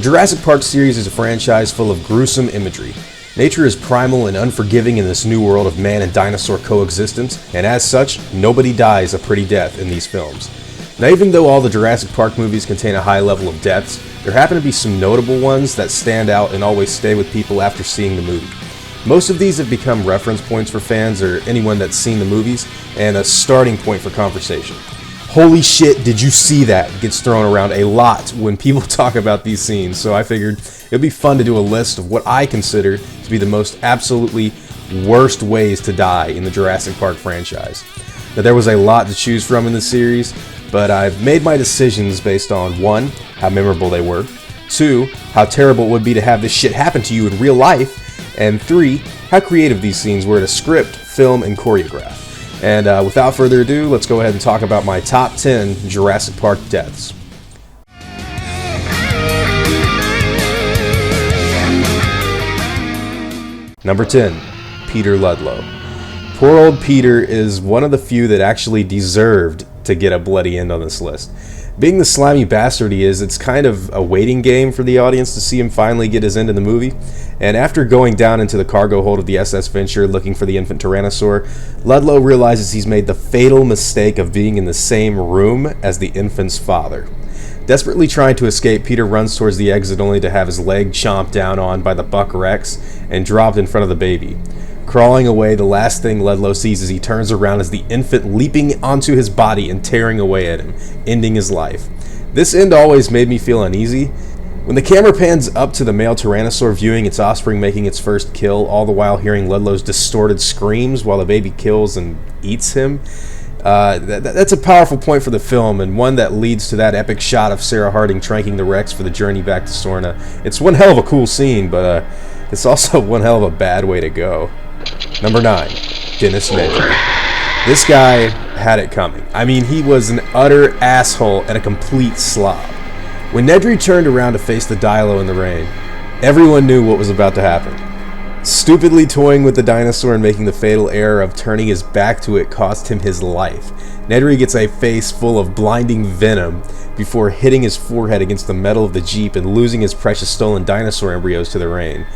The Jurassic Park series is a franchise full of gruesome imagery. Nature is primal and unforgiving in this new world of man and dinosaur coexistence, and as such, nobody dies a pretty death in these films. Now, even though all the Jurassic Park movies contain a high level of deaths, there happen to be some notable ones that stand out and always stay with people after seeing the movie. Most of these have become reference points for fans or anyone that's seen the movies, and a starting point for conversation. Holy shit, did you see that? Gets thrown around a lot when people talk about these scenes, so I figured it'd be fun to do a list of what I consider to be the most absolutely worst ways to die in the Jurassic Park franchise. Now, there was a lot to choose from in the series, but I've made my decisions based on 1, how memorable they were, 2, how terrible it would be to have this shit happen to you in real life, and 3, how creative these scenes were to script, film, and choreograph. And without further ado, let's go ahead and talk about my top 10 Jurassic Park deaths. Number 10, Peter Ludlow. Poor old Peter is one of the few that actually deserved to get a bloody end on this list. Being the slimy bastard he is, it's kind of a waiting game for the audience to see him finally get his end in the movie. And after going down into the cargo hold of the SS Venture looking for the infant Tyrannosaur, Ludlow realizes he's made the fatal mistake of being in the same room as the infant's father. Desperately trying to escape, Peter runs towards the exit only to have his leg chomped down on by the Buck Rex and dropped in front of the baby. Crawling away, the last thing Ludlow sees as he turns around is the infant leaping onto his body and tearing away at him, ending his life. This end always made me feel uneasy. When the camera pans up to the male Tyrannosaur viewing its offspring making its first kill, all the while hearing Ludlow's distorted screams while the baby kills and eats him, that's a powerful point for the film, and one that leads to that epic shot of Sarah Harding tranking the Rex for the journey back to Sorna. It's one hell of a cool scene, but it's also one hell of a bad way to go. Number 9, Dennis Nedry. This guy had it coming. I mean, he was an utter asshole and a complete slob. When Nedry turned around to face the Dilo in the rain, everyone knew what was about to happen. Stupidly toying with the dinosaur and making the fatal error of turning his back to it cost him his life. Nedry gets a face full of blinding venom before hitting his forehead against the metal of the Jeep and losing his precious stolen dinosaur embryos to the rain.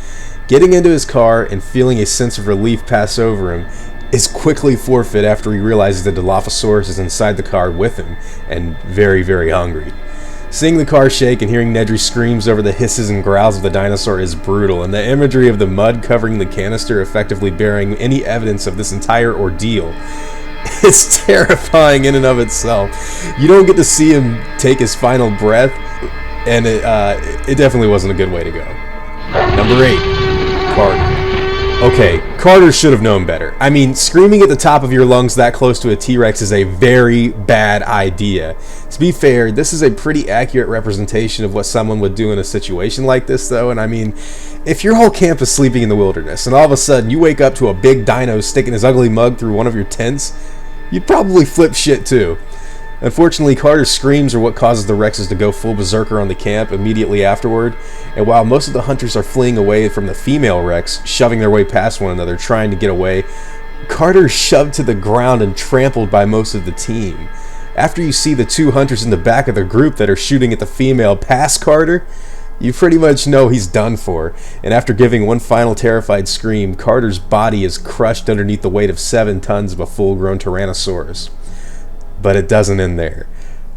Getting into his car and feeling a sense of relief pass over him is quickly forfeit after he realizes the Dilophosaurus is inside the car with him and very, very hungry. Seeing the car shake and hearing Nedry's screams over the hisses and growls of the dinosaur is brutal, and the imagery of the mud covering the canister effectively bearing any evidence of this entire ordeal is terrifying in and of itself. You don't get to see him take his final breath, and it definitely wasn't a good way to go. Number 8, Carter. Okay, Carter should have known better. I mean, screaming at the top of your lungs that close to a T-Rex is a very bad idea. To be fair, this is a pretty accurate representation of what someone would do in a situation like this, though, and I mean, if your whole camp is sleeping in the wilderness, and all of a sudden you wake up to a big dino sticking his ugly mug through one of your tents, you'd probably flip shit too. Unfortunately, Carter's screams are what causes the Rexes to go full berserker on the camp immediately afterward, and while most of the hunters are fleeing away from the female Rex, shoving their way past one another, trying to get away, Carter is shoved to the ground and trampled by most of the team. After you see the 2 hunters in the back of the group that are shooting at the female past Carter, you pretty much know he's done for, and after giving one final terrified scream, Carter's body is crushed underneath the weight of 7 tons of a full-grown Tyrannosaurus. But it doesn't end there.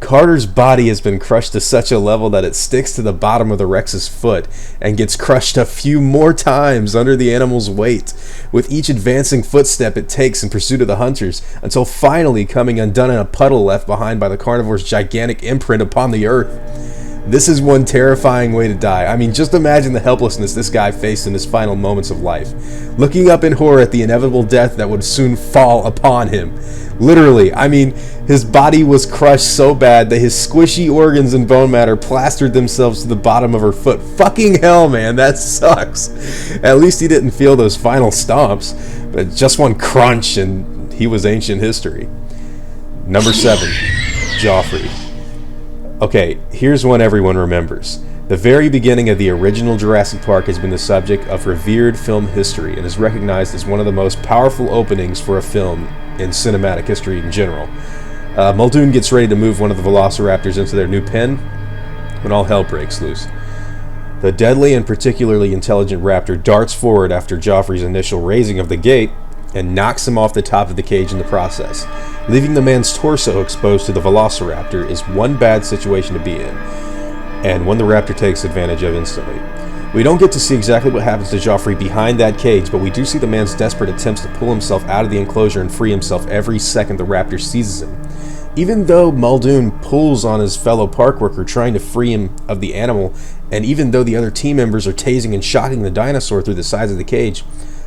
Carter's body has been crushed to such a level that it sticks to the bottom of the Rex's foot and gets crushed a few more times under the animal's weight, with each advancing footstep it takes in pursuit of the hunters, until finally coming undone in a puddle left behind by the carnivore's gigantic imprint upon the earth. This is one terrifying way to die. I mean, just imagine the helplessness this guy faced in his final moments of life, looking up in horror at the inevitable death that would soon fall upon him. Literally, I mean, his body was crushed so bad that his squishy organs and bone matter plastered themselves to the bottom of her foot. Fucking hell, man, that sucks. At least he didn't feel those final stomps, but just one crunch and he was ancient history. Number 7, Joffrey. Okay, here's one everyone remembers. The very beginning of the original Jurassic Park has been the subject of revered film history and is recognized as one of the most powerful openings for a film in cinematic history in general. Muldoon gets ready to move one of the Velociraptors into their new pen when all hell breaks loose. The deadly and particularly intelligent raptor darts forward after Joffrey's initial raising of the gate and knocks him off the top of the cage in the process. Leaving the man's torso exposed to the Velociraptor is one bad situation to be in, and one the raptor takes advantage of instantly. We don't get to see exactly what happens to Joffrey behind that cage, but we do see the man's desperate attempts to pull himself out of the enclosure and free himself every second the raptor seizes him. Even though Muldoon pulls on his fellow park worker trying to free him of the animal, and even though the other team members are tasing and shocking the dinosaur through the sides of the cage,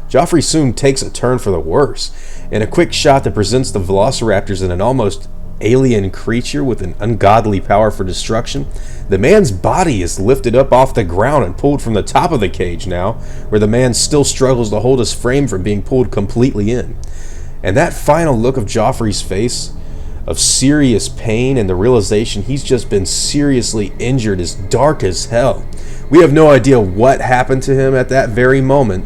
Joffrey soon takes a turn for the worse. In a quick shot that presents the Velociraptors in an almost alien creature with an ungodly power for destruction, the man's body is lifted up off the ground and pulled from the top of the cage now, where the man still struggles to hold his frame from being pulled completely in. And that final look of Joffrey's face, of serious pain and the realization he's just been seriously injured, is dark as hell. We have no idea what happened to him at that very moment,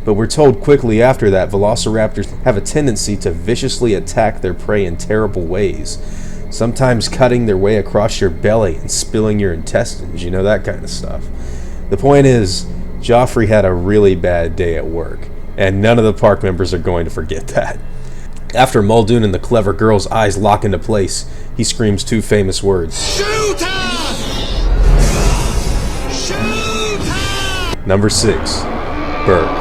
but we're told quickly after that Velociraptors have a tendency to viciously attack their prey in terrible ways, sometimes cutting their way across your belly and spilling your intestines, you know, that kind of stuff. The point is, Joffrey had a really bad day at work, and none of the park members are going to forget that. After Muldoon and the clever girl's eyes lock into place, he screams two famous words. Shoot her! Shoot her! Number 6. Burke.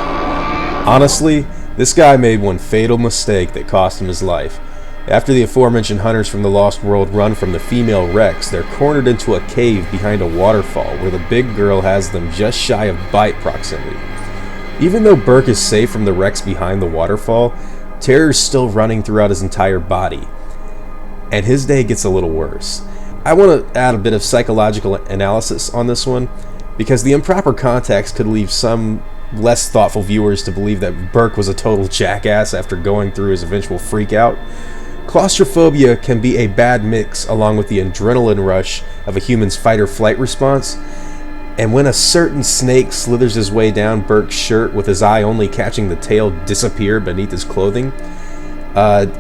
Honestly, this guy made one fatal mistake that cost him his life. After the aforementioned hunters from the Lost World run from the female Rex, they're cornered into a cave behind a waterfall where the big girl has them just shy of bite proximity. Even though Burke is safe from the Rex behind the waterfall, terror's still running throughout his entire body, and his day gets a little worse. I want to add a bit of psychological analysis on this one, because the improper context could leave some less thoughtful viewers to believe that Burke was a total jackass after going through his eventual freakout. Claustrophobia can be a bad mix along with the adrenaline rush of a human's fight-or-flight response, and when a certain snake slithers his way down Burke's shirt with his eye only catching the tail disappear beneath his clothing,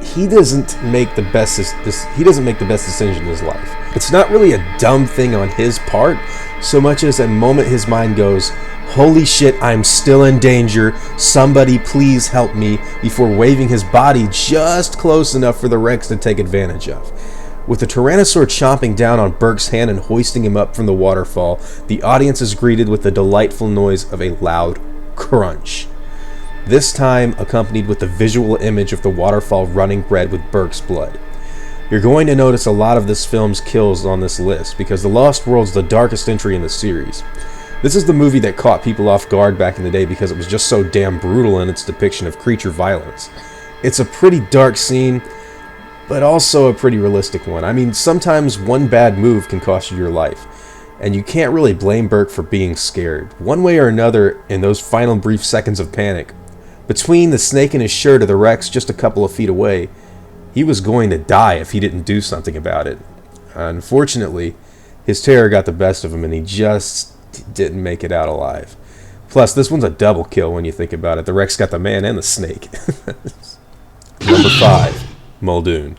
he doesn't make the best decision in his life. It's not really a dumb thing on his part, so much as a moment his mind goes, "Holy shit, I'm still in danger, somebody please help me," before waving his body just close enough for the Rex to take advantage of. With the Tyrannosaur chomping down on Burke's hand and hoisting him up from the waterfall, the audience is greeted with the delightful noise of a loud crunch. This time accompanied with the visual image of the waterfall running red with Burke's blood. You're going to notice a lot of this film's kills on this list, because The Lost World's the darkest entry in the series. This is the movie that caught people off guard back in the day because it was just so damn brutal in its depiction of creature violence. It's a pretty dark scene, but also a pretty realistic one. I mean, sometimes one bad move can cost you your life, and you can't really blame Burke for being scared. One way or another, in those final brief seconds of panic, between the snake in his shirt or the Rex just a couple of feet away, he was going to die if he didn't do something about it. Unfortunately, his terror got the best of him, and he just didn't make it out alive. Plus, this one's a double kill when you think about it. The Rex got the man and the snake. Number 5. Muldoon.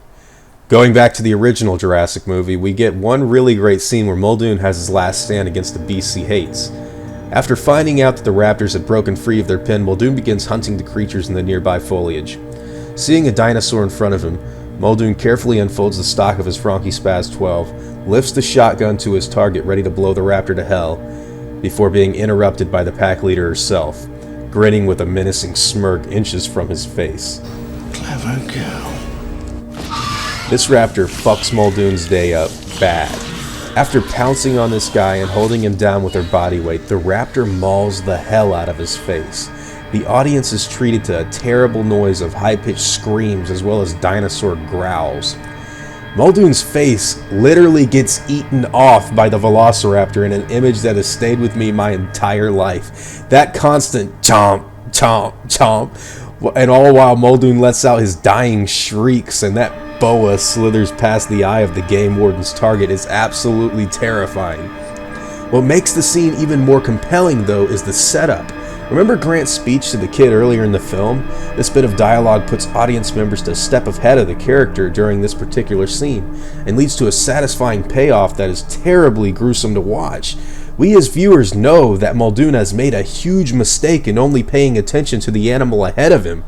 Going back to the original Jurassic movie, we get one really great scene where Muldoon has his last stand against the beasts he hates. After finding out that the raptors had broken free of their pen, Muldoon begins hunting the creatures in the nearby foliage. Seeing a dinosaur in front of him, Muldoon carefully unfolds the stock of his Franchi Spaz 12, lifts the shotgun to his target ready to blow the raptor to hell, before being interrupted by the pack leader herself, grinning with a menacing smirk inches from his face. Clever girl. This raptor fucks Muldoon's day up bad. After pouncing on this guy and holding him down with her body weight, the raptor mauls the hell out of his face. The audience is treated to a terrible noise of high-pitched screams as well as dinosaur growls. Muldoon's face literally gets eaten off by the Velociraptor in an image that has stayed with me my entire life. That constant chomp, chomp, chomp, and all while Muldoon lets out his dying shrieks and that boa slithers past the eye of the game warden's target is absolutely terrifying. What makes the scene even more compelling, though, is the setup. Remember Grant's speech to the kid earlier in the film? This bit of dialogue puts audience members to a step ahead of the character during this particular scene, and leads to a satisfying payoff that is terribly gruesome to watch. We as viewers know that Muldoon has made a huge mistake in only paying attention to the animal ahead of him,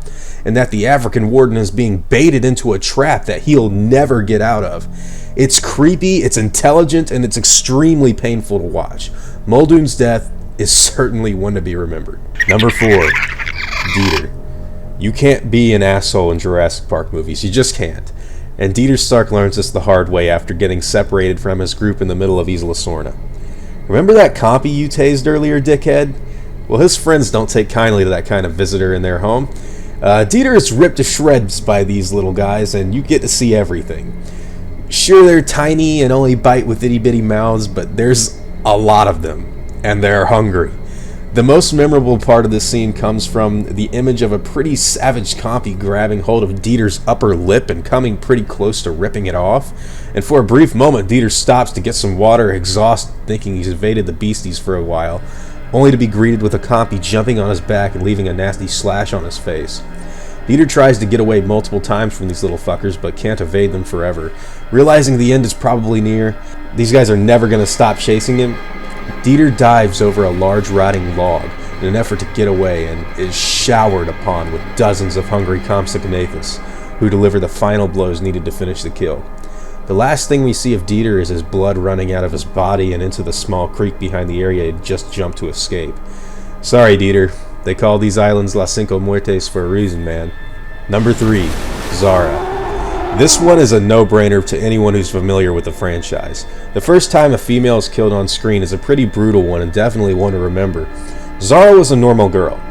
and that the African warden is being baited into a trap that he'll never get out of. It's creepy, it's intelligent, and it's extremely painful to watch. Muldoon's death is certainly one to be remembered. Number 4, Dieter. You can't be an asshole in Jurassic Park movies, you just can't. And Dieter Stark learns this the hard way after getting separated from his group in the middle of Isla Sorna. Remember that compy you tased earlier, dickhead? Well, his friends don't take kindly to that kind of visitor in their home. Dieter is ripped to shreds by these little guys, and you get to see everything. Sure, they're tiny and only bite with itty-bitty mouths, but there's a lot of them, and they're hungry. The most memorable part of this scene comes from the image of a pretty savage compy grabbing hold of Dieter's upper lip and coming pretty close to ripping it off. And for a brief moment, Dieter stops to get some water, exhausted, thinking he's evaded the beasties for a while, only to be greeted with a compy jumping on his back and leaving a nasty slash on his face. Dieter tries to get away multiple times from these little fuckers, but can't evade them forever. Realizing the end is probably near, these guys are never going to stop chasing him, Dieter dives over a large rotting log in an effort to get away and is showered upon with dozens of hungry Compsognathus, who deliver the final blows needed to finish the kill. The last thing we see of Dieter is his blood running out of his body and into the small creek behind the area he'd just jumped to escape. Sorry, Dieter. They call these islands Las Cinco Muertes for a reason, man. Number 3, Zara. This one is a no-brainer to anyone who's familiar with the franchise. The first time a female is killed on screen is a pretty brutal one and definitely one to remember. Zara was a normal girl.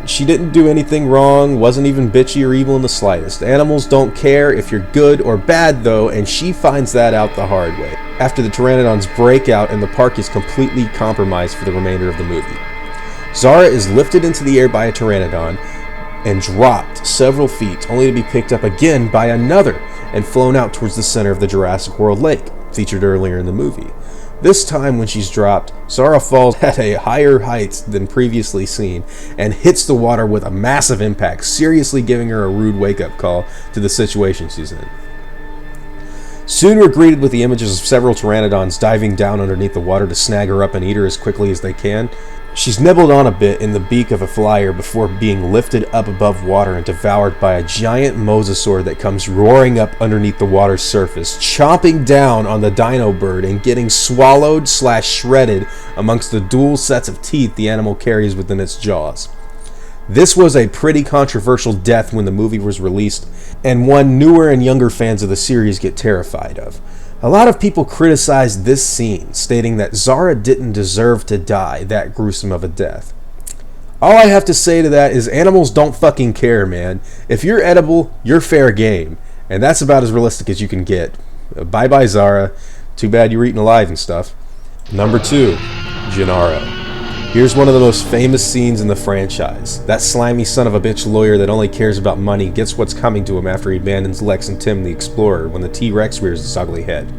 She didn't do anything wrong, wasn't even bitchy or evil in the slightest. Animals don't care if you're good or bad though, and she finds that out the hard way, after the Pteranodons break out and the park is completely compromised for the remainder of the movie. Zara is lifted into the air by a Pteranodon and dropped several feet, only to be picked up again by another and flown out towards the center of the Jurassic World Lake, featured earlier in the movie. This time when she's dropped, Zara falls at a higher height than previously seen and hits the water with a massive impact, seriously giving her a rude wake-up call to the situation she's in. Soon we're greeted with the images of several Pteranodons diving down underneath the water to snag her up and eat her as quickly as they can. She's nibbled on a bit in the beak of a flyer before being lifted up above water and devoured by a giant mosasaur that comes roaring up underneath the water's surface, chomping down on the dino bird and getting swallowed/shredded amongst the dual sets of teeth the animal carries within its jaws. This was a pretty controversial death when the movie was released, and one newer and younger fans of the series get terrified of. A lot of people criticized this scene, stating that Zara didn't deserve to die that gruesome of a death. All I have to say to that is animals don't fucking care, man. If you're edible, you're fair game, and that's about as realistic as you can get. Bye-bye, Zara. Too bad you're eaten alive and stuff. Number 2, Gennaro. Here's one of the most famous scenes in the franchise. That slimy son of a bitch lawyer that only cares about money gets what's coming to him after he abandons Lex and Tim the Explorer when the T-Rex rears its ugly head.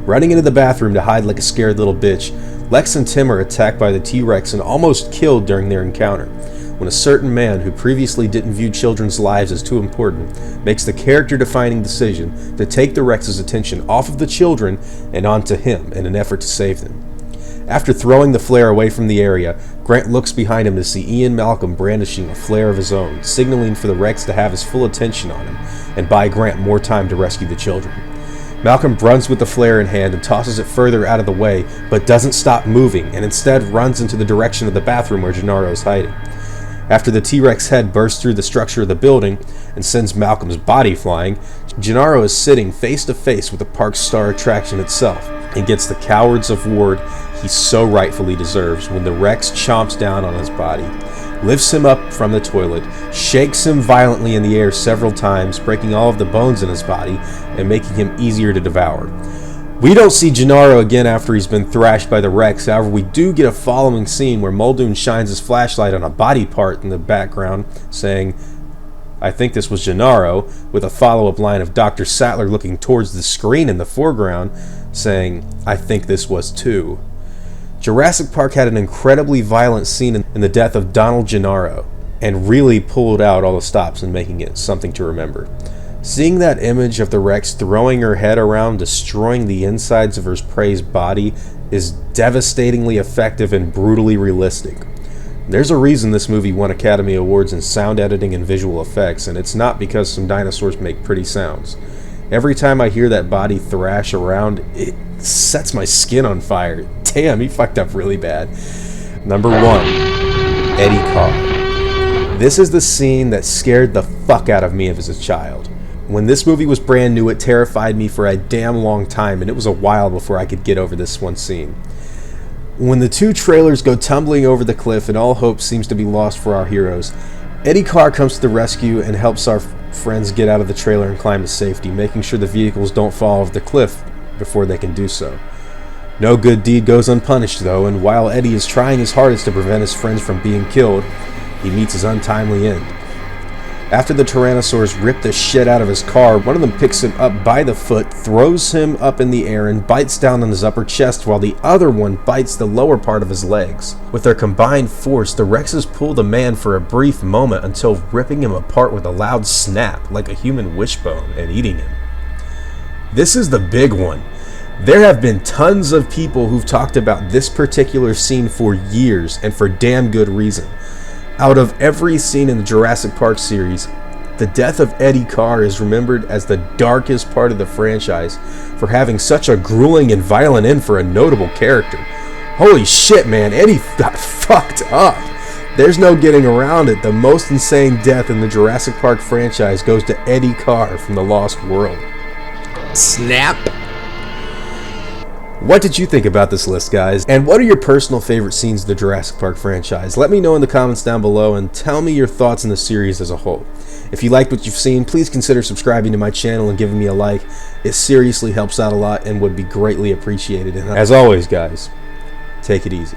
Running into the bathroom to hide like a scared little bitch, Lex and Tim are attacked by the T-Rex and almost killed during their encounter, when a certain man who previously didn't view children's lives as too important makes the character-defining decision to take the Rex's attention off of the children and onto him in an effort to save them. After throwing the flare away from the area, Grant looks behind him to see Ian Malcolm brandishing a flare of his own, signaling for the Rex to have his full attention on him and buy Grant more time to rescue the children. Malcolm runs with the flare in hand and tosses it further out of the way, but doesn't stop moving and instead runs into the direction of the bathroom where Gennaro is hiding. After the T-Rex head bursts through the structure of the building and sends Malcolm's body flying, Gennaro is sitting face to face with the park's star attraction itself and gets the coward's award he so rightfully deserves when the Rex chomps down on his body, lifts him up from the toilet, shakes him violently in the air several times, breaking all of the bones in his body and making him easier to devour. We don't see Gennaro again after he's been thrashed by the Rex. However, we do get a following scene where Muldoon shines his flashlight on a body part in the background, saying, "I think this was Gennaro," with a follow-up line of Dr. Sattler looking towards the screen in the foreground, saying, "I think this was too." Jurassic Park had an incredibly violent scene in the death of Donald Gennaro, and really pulled out all the stops in making it something to remember. Seeing that image of the Rex throwing her head around, destroying the insides of her prey's body, is devastatingly effective and brutally realistic. There's a reason this movie won Academy Awards in sound editing and visual effects, and it's not because some dinosaurs make pretty sounds. Every time I hear that body thrash around, it sets my skin on fire. Damn, he fucked up really bad. Number 1, Eddie Carr. This is the scene that scared the fuck out of me as a child. When this movie was brand new, it terrified me for a damn long time, and it was a while before I could get over this one scene. When the two trailers go tumbling over the cliff and all hope seems to be lost for our heroes, Eddie Carr comes to the rescue and helps our friends get out of the trailer and climb to safety, making sure the vehicles don't fall off the cliff before they can do so. No good deed goes unpunished though, and while Eddie is trying his hardest to prevent his friends from being killed, he meets his untimely end. After the Tyrannosaurs rip the shit out of his car, one of them picks him up by the foot, throws him up in the air, and bites down on his upper chest while the other one bites the lower part of his legs. With their combined force, the Rexes pull the man for a brief moment until ripping him apart with a loud snap, like a human wishbone, and eating him. This is the big one. There have been tons of people who've talked about this particular scene for years, and for damn good reason. Out of every scene in the Jurassic Park series, the death of Eddie Carr is remembered as the darkest part of the franchise for having such a grueling and violent end for a notable character. Holy shit, man, Eddie got fucked up. There's no getting around it. The most insane death in the Jurassic Park franchise goes to Eddie Carr from The Lost World. Snap. What did you think about this list, guys? And what are your personal favorite scenes of the Jurassic Park franchise? Let me know in the comments down below and tell me your thoughts on the series as a whole. If you liked what you've seen, please consider subscribing to my channel and giving me a like. It seriously helps out a lot and would be greatly appreciated. And as always, guys, take it easy.